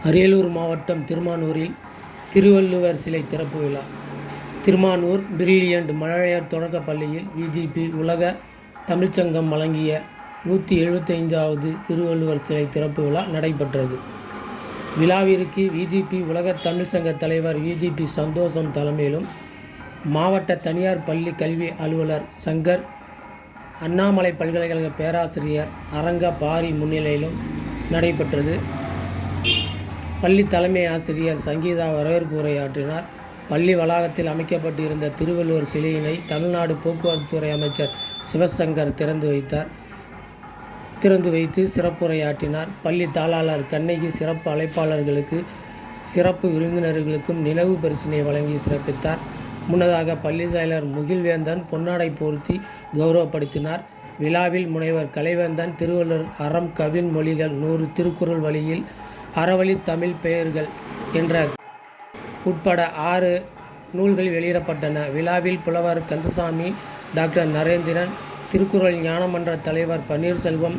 அரியலூர் மாவட்டம் திருமானூரில் திருவள்ளுவர் சிலை திறப்பு விழா. திருமானூர் பிரில்லியண்ட் மழலையர் தொடக்கப் பள்ளியில் விஜிபி உலக தமிழ்ச்சங்கம் வழங்கிய 175வது திருவள்ளுவர் சிலை திறப்பு விழா நடைபெற்றது. விழாவிற்கு விஜிபி உலக தமிழ்ச்சங்க தலைவர் விஜிபி சந்தோஷம் தலைமையிலும், மாவட்ட தனியார் பள்ளி கல்வி அலுவலர் சங்கர், அண்ணாமலை பல்கலைக்கழக பேராசிரியர் அரங்க பாரி முன்னிலையிலும் நடைபெற்றது. பள்ளி தலைமை ஆசிரியர் சங்கீதா வரவேற்பு உரையாற்றினார். பள்ளி வளாகத்தில் அமைக்கப்பட்டிருந்த திருவள்ளுவர் சிலையினை தமிழ்நாடு போக்குவரத்து துறை அமைச்சர் சிவசங்கர் திறந்து வைத்து சிறப்புரையாற்றினார். பள்ளி தாளாளர் கண்ணகி சிறப்பு அழைப்பாளர்களுக்கு, சிறப்பு விருந்தினர்களுக்கும் நினைவு பரிசினை வழங்கி சிறப்பித்தார். முன்னதாக பள்ளி செயலர் முகில்வேந்தன் பொன்னாடை போர்த்தி கௌரவப்படுத்தினார். விழாவில் முனைவர் கலைவேந்தன் திருவள்ளுவர் அறம் கவின் மொழிகள் 100 திருக்குறள் வழியில் அறவழி தமிழ் பெயர்கள் என்ற உட்பட 6 நூல்கள் வெளியிடப்பட்டன. விழாவில் புலவர் கந்தசாமி, டாக்டர் நரேந்திரன், திருக்குறள் ஞானமன்ற தலைவர் பன்னீர்செல்வம்,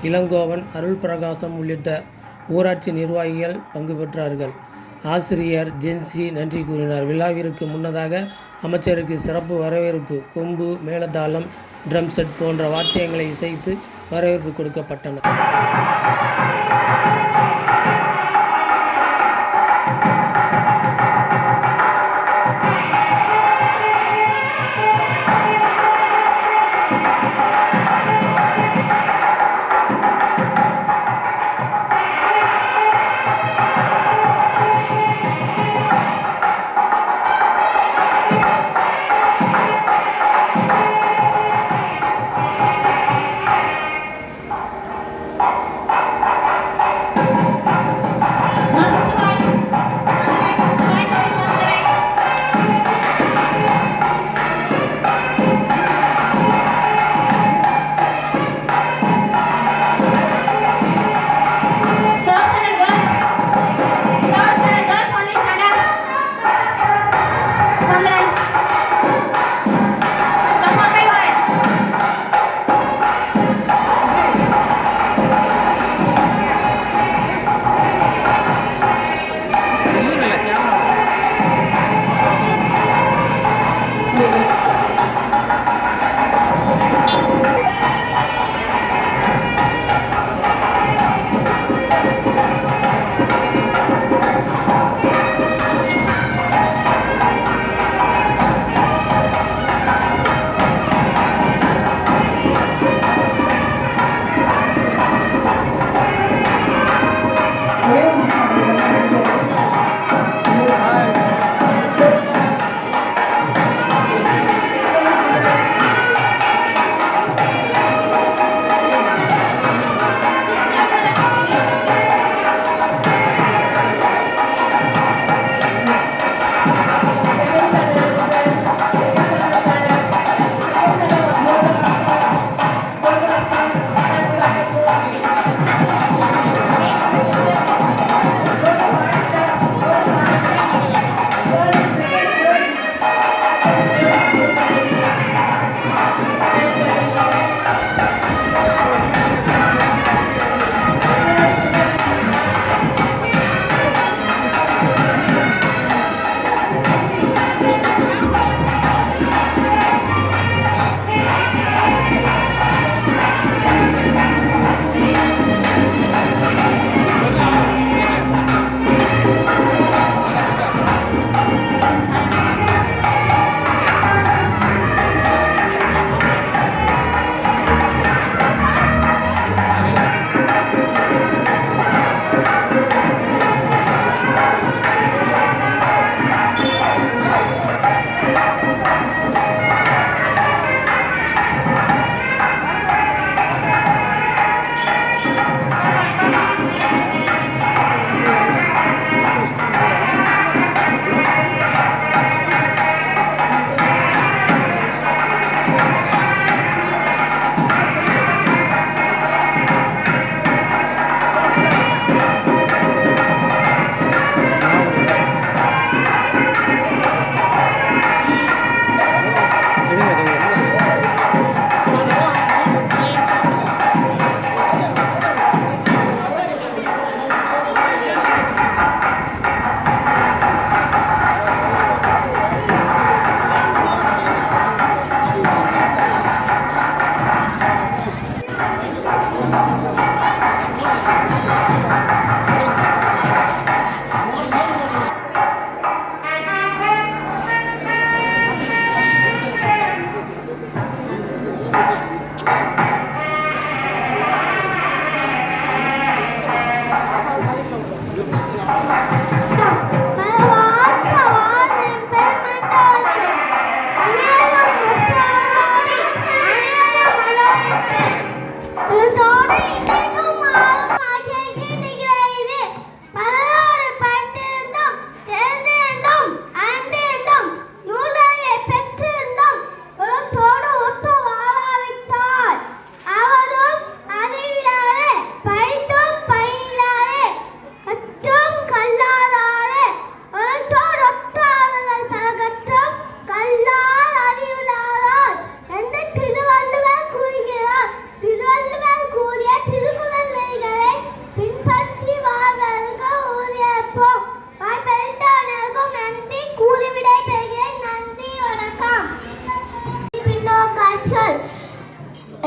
இளங்கோவன், அருள் பிரகாசம் உள்ளிட்ட ஊராட்சி நிர்வாகிகள் பங்கு பெற்றார்கள். ஆசிரியர் ஜென்சி நன்றி கூறினார். விழாவிற்கு முன்னதாக அமைச்சருக்கு சிறப்பு வரவேற்பு, கொம்பு, மேளதாளம், ட்ரம் செட் போன்ற வாத்தியங்களை இசைத்து வரவேற்பு கொடுக்கப்பட்டன.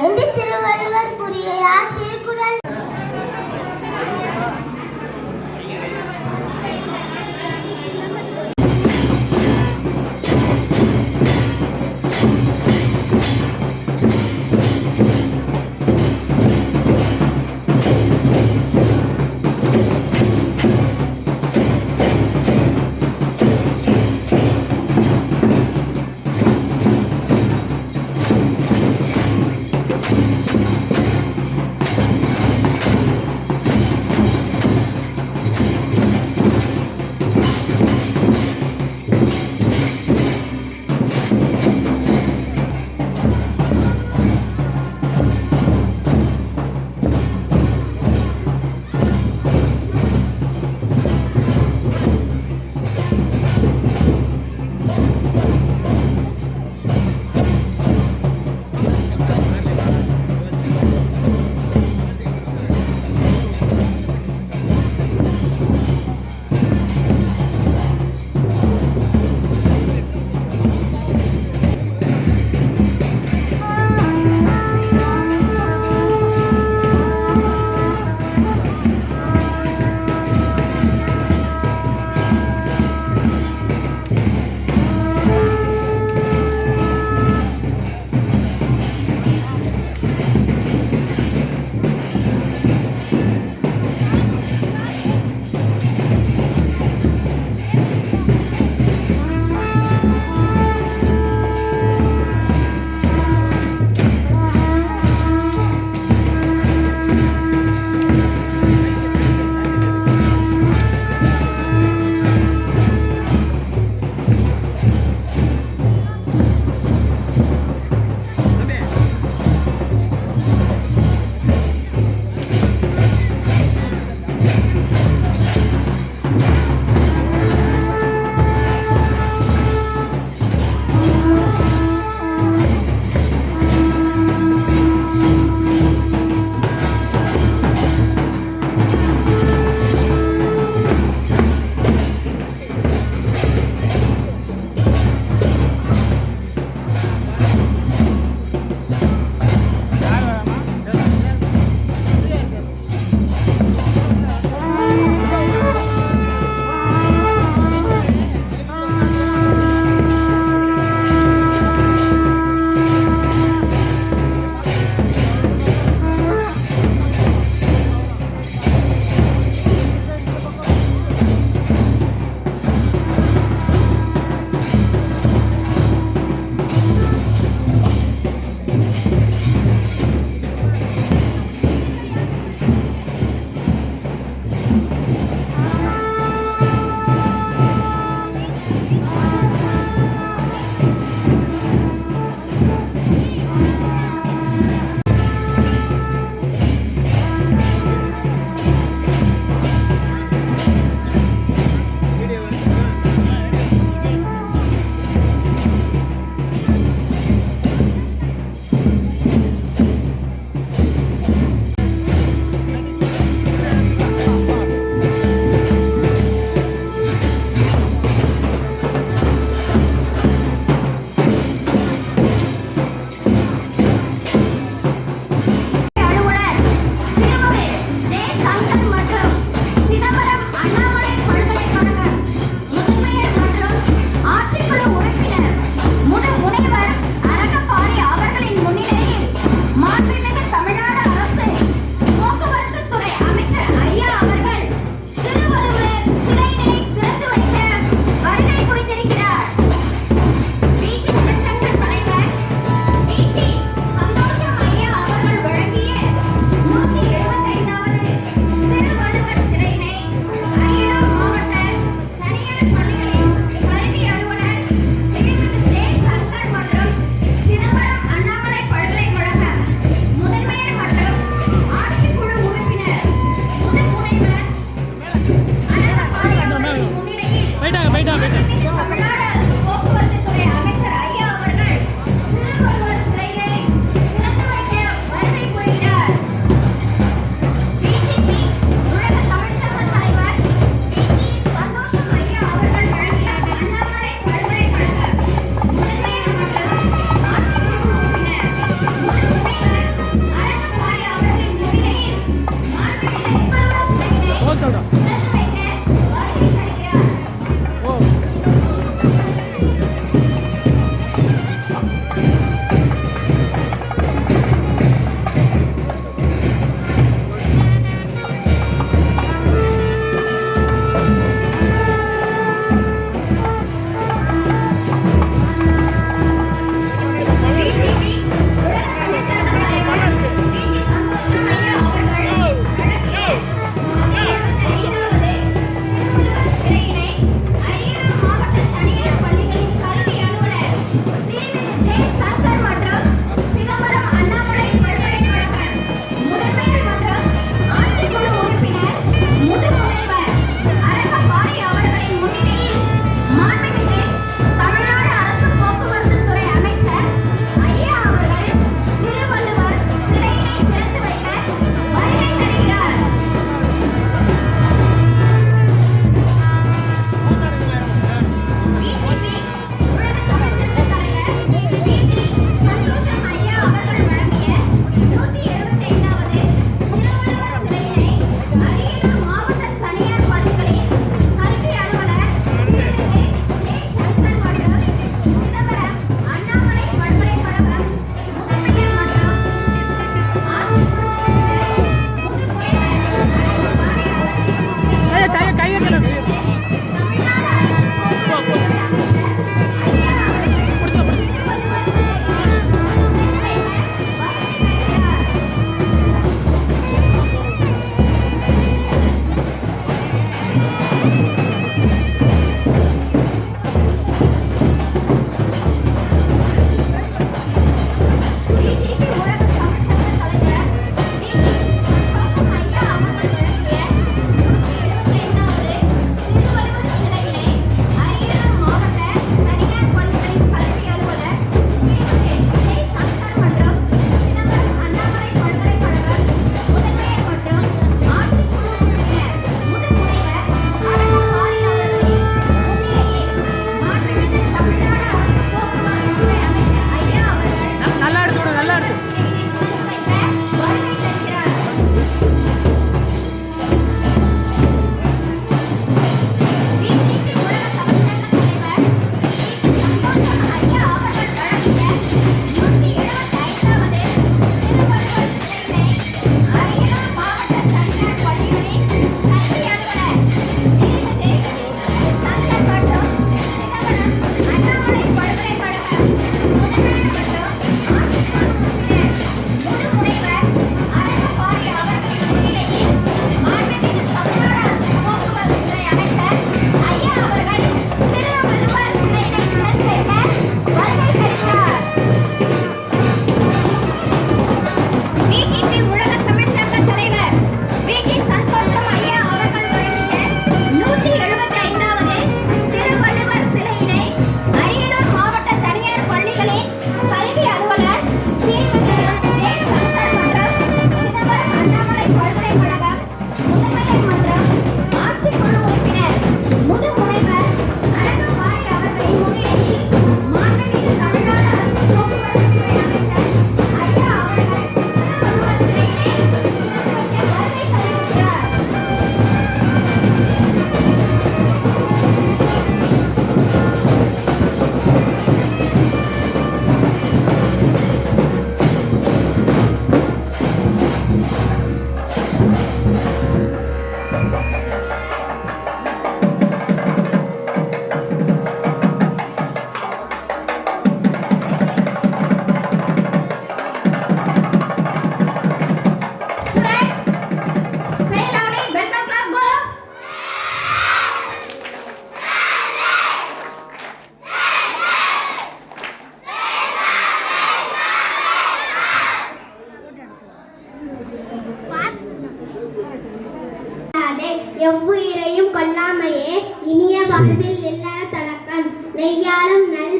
என்று திருவள்ளுவர் கூறுகிறார். திருக்குறள்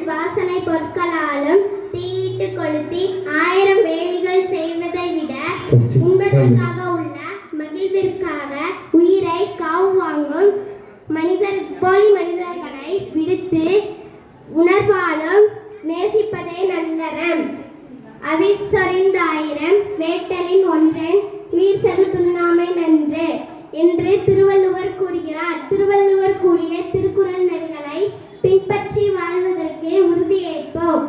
வாசனை பொருட்களாலும் தீயிட்டு கொளுத்தி 1000 வேலிகள் செய்வதை விட உண்பதற்காக உள்ள மகிழ்விற்காக உயிரை காவு வாங்கும் போலி மனிதர்களை விடுத்து உணர்வாலும் நேசிப்பதே நல்லறம். அவிச்சொறிந்தாயிரம் வேட்டலின் ஒன்றன் உயிர் செலுத்துண்ணாமை நன்று என்று திருவள்ளுவர் கூறுகிறார். திருவள்ளுவர் கூறிய திருக்குறள் நெறிகளை பின்பற்றி வாழ்வதற்கு உறுதியேற்போம்.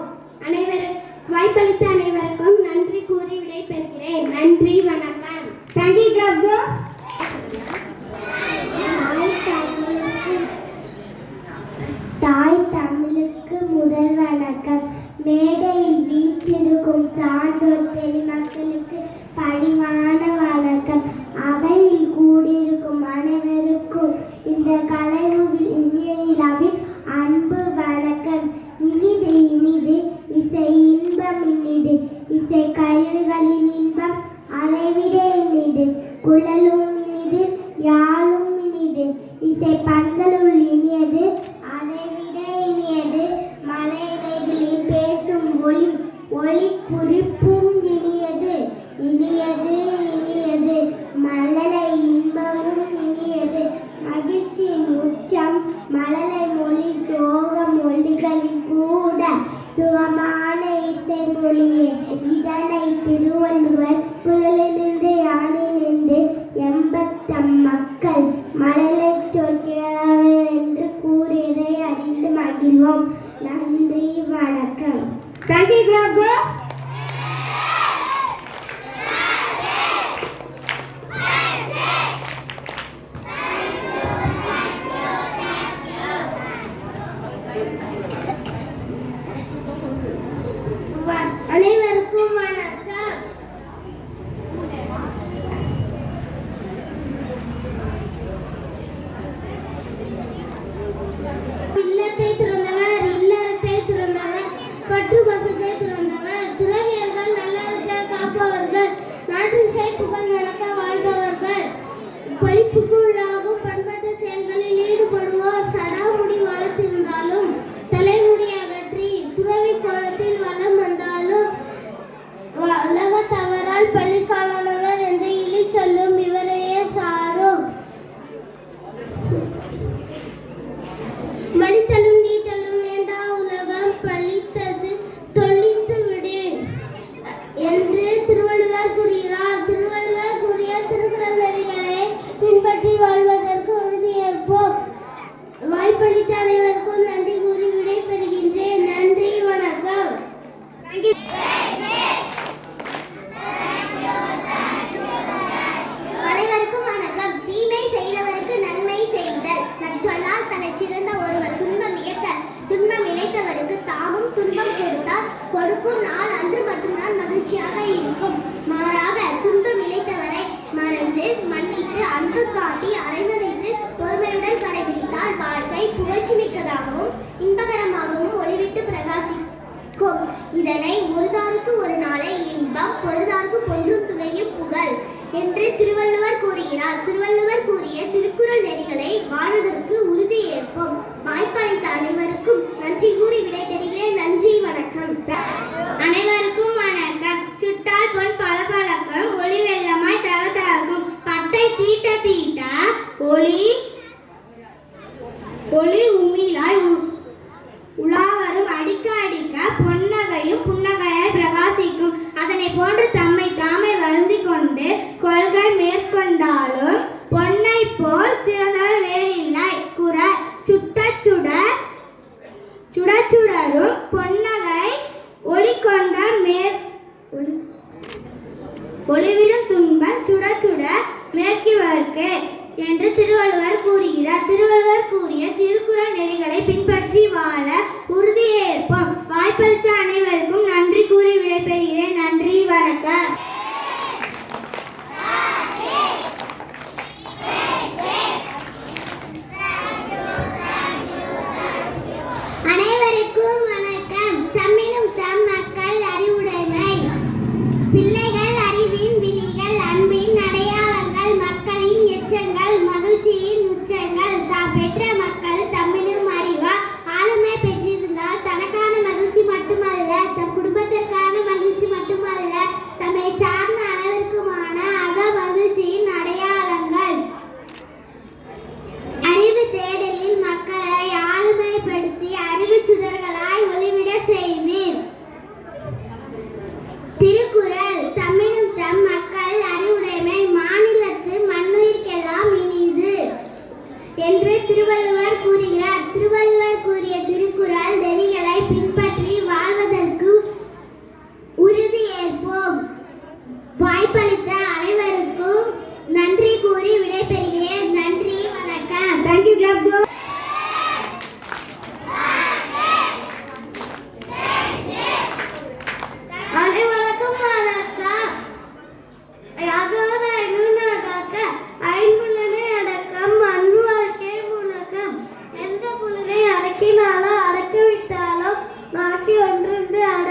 வாய்ப்பளித்த அனைவருக்கும் நன்றி கூறி விடைபெறுகிறேன். நன்றி, வணக்கம். தாய் தமிழுக்கு முதல் வணக்கம். மேடையில் வீற்றிருக்கும் சான்றோர் பெருமக்களுக்கு பணிவான வணக்கம். அவையில் கூடியிருக்கும் அனைவருக்கும் இந்த கலைமுகில் இனிய நிலாவின் அன்பு வணக்கம். இனிது இனிது இசை இன்பம் இனிது இசை கருவிகளின் இன்பம் அலைவிட இனிது குழலும் இனிது யாழும் இனிது இசை பண்களுள் இனியது அதைவிட இனியது மலைகளில் பேசும் ஒளி ஒளி குறிப்பும் இனியது இனியது இனியது மழலை இன்பமும் இனியது மகிழ்ச்சியின் உச்சம் மழலை மொழி சோக மொழிகளில் கூட சுகமான இசை மொழியே. இதனை திருவள்ளுவர் புலலிருந்து யானிலிருந்து எம்பத்தம் மக்கள் மழலை சொல்கிறார்கள் என்று கூறியதை அறிந்து மகிழ்வோம். நன்றி, வணக்கம். அனைவருக்கும் வணக்கம். இல்லத்தை துறந்தவர் இல்லறத்தை துறந்தவர் பற்று பசுத்தை துறந்தவர் துறவியர்கள் நல்லறத்தை காப்பவர்கள் நாட்டிசை புகழ் வழக்க வாழ்பவர்கள் படிப்புக்கு உள்ளாகும் பண்பட்ட செயல்களில் ஈடுபடுவோர் சடாமுடி வளர்த்திருந்தாலும் தலைமுடி அகற்றி துறவி கோலத்தில் வளம் வந்தாலும் உலக தவறால் பள்ளிக்காலானவர் என்று இழி சொல்லும் இவரையே சாரும். மடித்தலும் நீட்டலும் வேண்டா உலகம் பழித்தது தொழித்து விடேன் என்று திருவள்ளுவர் கூறுகிறார். திருவள்ளுவர் கூறிய திருக்குறள் நெறிகளை பின்பற்றி வாழ்வதற்கு உறுதியேற்போம். வாய்ப்பளித்த அனைவருக்கும் நன்றி கூறி விடைபெறுகின்றேன். நன்றி, வணக்கம். அனைவருக்கும் வணக்கம். தீமை செய்தவருக்கு நன்மை செய்தல் நற்சொல்லால் தலை சிறந்த ஒருவர் துன்பம் இயக்க துன்பம் இழைத்தவருக்கு தாமும் துன்பம் கொடுத்தால் கொடுக்கும் நாள் அன்று மட்டும்தான் மகிழ்ச்சியாக இருக்கும். மாறாக துன்பம் இழைத்தவரை மறந்து மன்னித்து அன்பு காட்டி அரவணைத்து பொறுமையுடன் கடைபிடித்தால் வாழ்க்கை புகழ்ச்சி மிக்கதாகவும் இன்பகரமாகவும் ஒளிவிட்டு பிரகாசிக்கும். இதனை ஒருதாருக்கு ஒரு நாளை இன்பம் பொழுதாருக்கு பொன்றும் துணையும் புகழ் என்று திருவள்ளுவர் கூறுகிறார். திருவள்ளுவர் கூறிய திருக்குறள் நெறிகளை வாழ்வதற்கு உறுதி ஏற்போம். வாய்ப்பளித்த அனைவருக்கும் நன்றி கூறி விடைபெறுகிறேன். நன்றி, வணக்கம். அனைவருக்கும் வணக்கம். சுட்டால் பொன் பளபளக்கும் ஒளி வெள்ளமாய் தகதகும் பட்டை தீட்ட தீட்ட ஒளி உமிழாய் உலாவரும் அடிக்க அடிக்க பொன்னகையும் புன்னகையாய் பிரகாசிக்கும். அதனை போன்று தம்மை தாமே வருந்தி கொண்டு கொள்கை மேற்கொண்டாலும் பொன்னை போல் சிறந்தவர் வேறில்லை. குற சுட்ட சுடரும் பொன்னகை ஒளி கொண்ட ஒளிவிடும் துன்பம் சுட சுட மேற்கிவர்க்கு என்று திருவள்ளுவர் கூறுகிறார். திருவள்ளுவர் கூறிய திருக்குறள் நெறிகளை பின்பற்றி வாழ உறுதியேற்போம். வாய்ப்பளித்த அனைவருக்கும் நன்றி கூறி விடைபெறுகிறேன். நன்றி, வணக்கம். அனைவருக்கும் வணக்கம். தம்மினும் தம் மக்கள் அறிவுடைமை பிள்ளைகள் அறிவின் விழி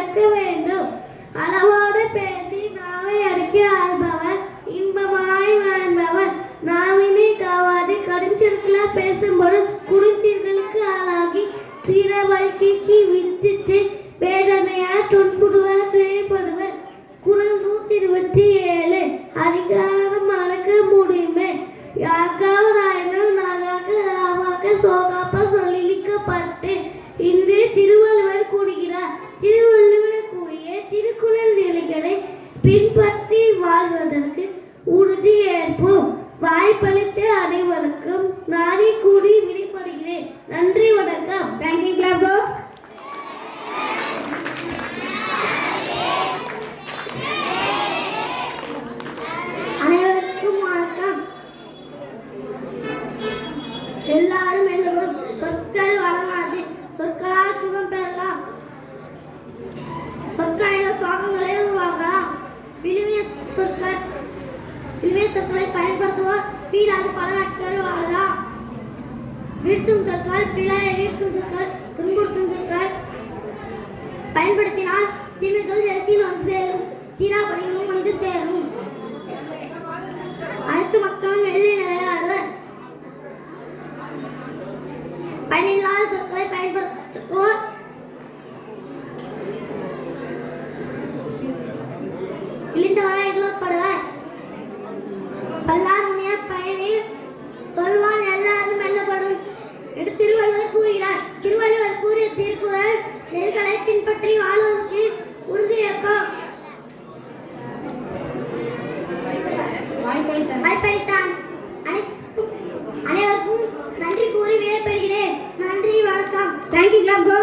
நடக்க வேண்டும். அளவோடு பேசி நாவை அடக்கி ஆள்பவர் இன்பமாய் வாழ்பவர். நாவினை காவாது கடுஞ்சொற்களா பேசும்போது குடிச்சீர்களுக்கு ஆளாகி சிற வாழ்க்கைக்கு வித்திட்டு வேதனையால் துன்புடுவார் செய்யப்படுவர். குரல் 127. அதிகாரம் அளக்க முடியுமே யாக்காவதாயினும் நாகாக்க ஆவாக்க சோகாப்ப சொல்லிக்கப்பட்டு இன்று திருவள்ளுவர் கூறுகிறார். திருவள்ளுவர் கூறிய திருக்குறள் நெறிகளை பின்பற்றி வாழ்வதற்கு உறுதி ஏற்போம். வாய்ப்பளித்த அனைவருக்கும் நானே கூடி விடைபெறுகிறேன். நன்றி, வணக்கம். தேங்க்யூ கிளாபோ. அனைவருக்கும் வணக்கம். எல்லாரும் எழுதும் சொற்கள் வழங்காது, சொற்களால் சுகம் பெறலாம், சொற்களையும் சுவாகங்களை உருவாக்கலாம். விழுமிய சொற்களை பயன்படுத்துவோர் வீராது பல நாட்கள் வாழலாம். வீழ்த்தும் சொற்கள் பிழையை வீழ்த்தும் சொற்கள் துன்புறுத்தும் சொற்கள் பயன்படுத்தினால் தீமைகள் இடத்தில் வந்து சேரும், தீராபடிகளும் வந்து சேரும். அனைத்து மக்களும் வெள்ளி நிலையாடுவர். பயனில்லாத சொற்களை பயன்படுத்துவோர் இழிந்தவரை இகழப்படுவர். பல்லாருடைய பயனில் சொல்வான் எல்லாரும் வெல்லப்படும் என்று திருவள்ளுவர் கூறுகிறார். திருவள்ளுவர் கூறிய திருக்குறள் நெறிகளை பின்பற்றி வாழ்வதற்கு உறுதியேற்போம். வாய்ப்பளித்தான் அனைவருக்கும் நன்றி கூறி விடைபெறுகிறேன். நன்றி, வணக்கம். தேங்க்யூ கிளாபோ.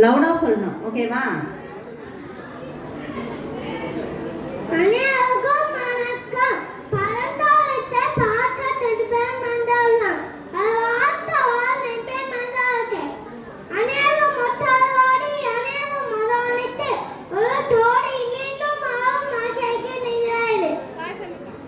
லவுடா சொல்லணும், ஓகேவா? அனைவருக்கும் வணக்கம். பரந்தோலத்தை பார்க்க தடுப்பேன் மந்தவனம் வாழ்த்தவால் நிற்பேன் மந்தவத்தை அநேகம் மொத்தோடி அநேகம் மதவனைத்து ஒரு தோடி மீண்டும் ஆகும் மாக்கைக்கு நிகழாது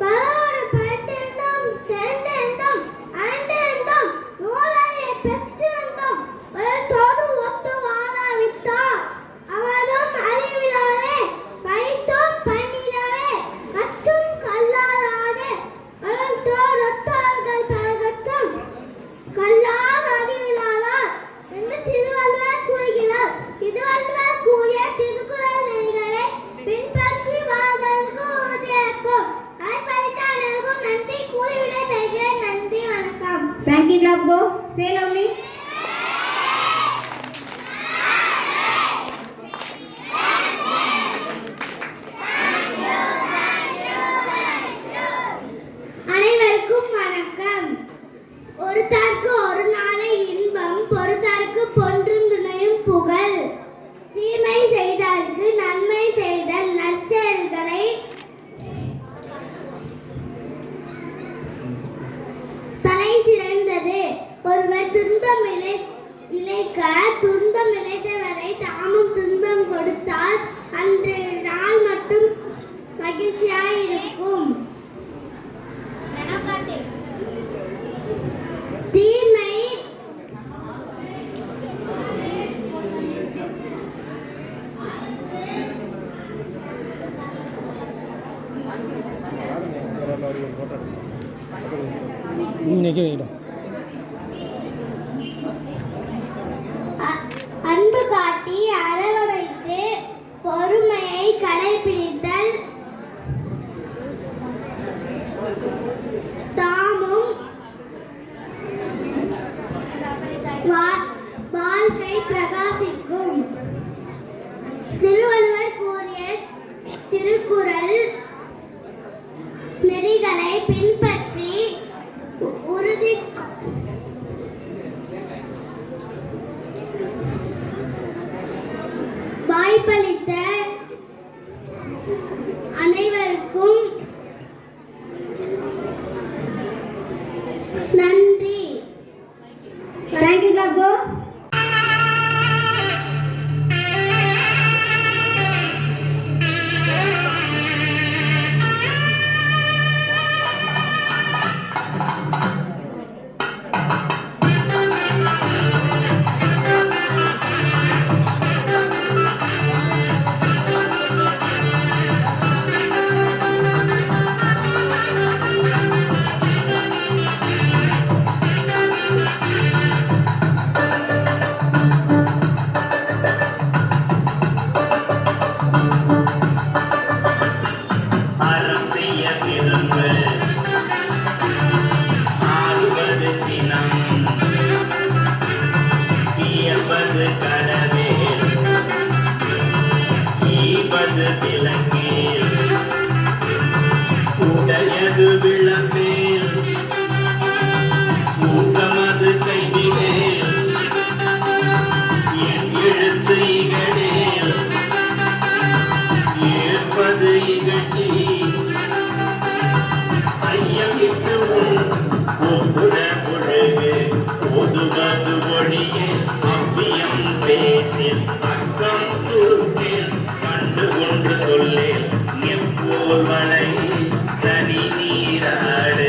பலோடு பட்டிருந்தோம் சேர்ந்திருந்தோம் ஐந்திருந்தோம் நூலையை பெற்றிருந்தோம் ஒரு தோடு ஒத்து வாழாவிட்டார் அவரும் அறிவிலாதே படித்தோம் பண்ணிடாதே கற்றும் கல்லாதாதே அவரும் தோடொத்தார்கள் கழகற்றும் கல்லாத அறிவிலாதார் என்று திருவள்ளுவர் கூறுகிறார். திருவள்ளுவர் கூறிய திருக்குறள் நெறிகளை பின்பற்றி வாழ்வதற்கு உறுதியேற்போம். வாய்ப்பளித்த அனைவருக்கும் நன்றி கூறி விடைபெறுகிறேன். நன்றி, வணக்கம். தேங்க்யூ கிளாபோ. சே லவ்லி. அனைவருக்கும் வணக்கம். ஒருத்தார்க்கு ஒரு நாளை இன்பம் பொறுத்தார்க்கு பொன்றும் துணையும் புகழ். தீமை செய்தார்க்கு நன்மை செய்தல் நற்செயல்களை தலை சிறந்தது. ஒருவர் துன்பம் இழைக்க துன்பம் இழைத்தவரை தாமும் துன்பம் கொடுத்தால் அன்று நாள் மட்டும் மகிழ்ச்சியாயிருக்கும். தீமை இன்னைக்கு அன்பு காட்டி அரவணைத்து பொறுமையை கடைபிடித்தல் தாமும் வாழ்க்கை பிரகாசிக்கும். திருவள்ளுவர் கூறிய திருக்குறள் நெறிகளை பின்பற்றி உறுதி வாய்ப்பளித்த அனைவருக்கும் நன்றி. தேங்க்யூ கிளாபோ. நீராடு